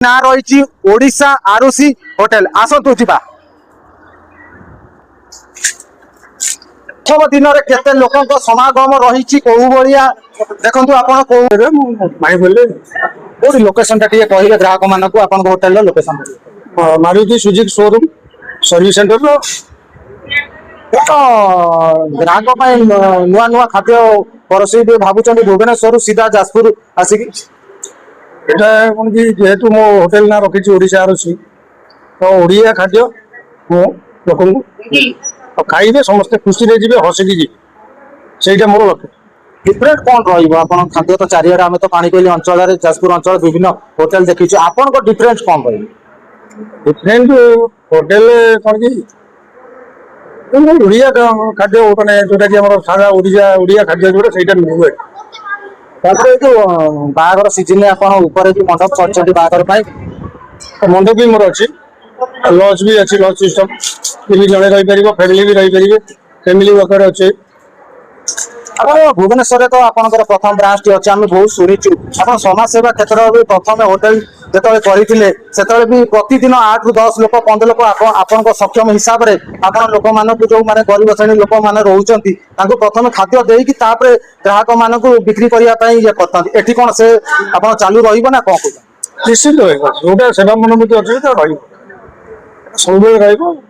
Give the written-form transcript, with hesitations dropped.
ना रही ओडिशा आरुषि होटेल आसतु जा प्रथम दिन में केते लोक समागम रही कौ भाया देखो आप लोकेशन कहे ग्राहक मान आप hotel location Maruti Suzuki showroom service centre ग्राहक नुआ नुआ खाद्य परसई भावुं भुवनेश्वर सीधा जाजपुर आसिक कौन कि जेहेतु मो होटेल ना रखी ओडिशा आरुषि तो ओडिया खाद्य मो लोक खाइबे समस्ते खुशी रे जीवे हसिकी जी सेटा मोर लक्ष्य। डिफरेंट कौन रहा खाद्य तो चारिड़े आम तो पानीकोइली अंचल जाजपुर अंचल विभिन्न होटेल देखी आपण डिफरेंट कौन रही डिफरेंट होटेल कौन कि ओडिया खाद्य मैंने जोटा कि सारा ओडिया खाद्य जोटा से मिले जो बाहर सीजन आप मंडप कर बाहर मंडप भी मोर अच्छी लॉज भी अच्छी लॉज सिस्टम भी जड़े रही फैमिली भी रही फैमिली वर्कर अच्छे भुवनेश्वर तो आपंकर प्रथम ब्रांच टी अच्छे आम बहुत शुणीचु आप समाज सेवा क्षेत्र में प्रथम होटेल जो करते भी प्रतिदिन 8 ରୁ 10 लोक 15 लोक आप सक्षम हिसाब से आप लोक मान जो मैंने गरीब श्रेणी लोक मैंने रोचे प्रथम खाद्य देकी ग्राहक मान बिक्री करने ये करते एटी कौन से आप चालू रहा कौन निश्चित जो सेवा मनोवृत्ति अच्छे सब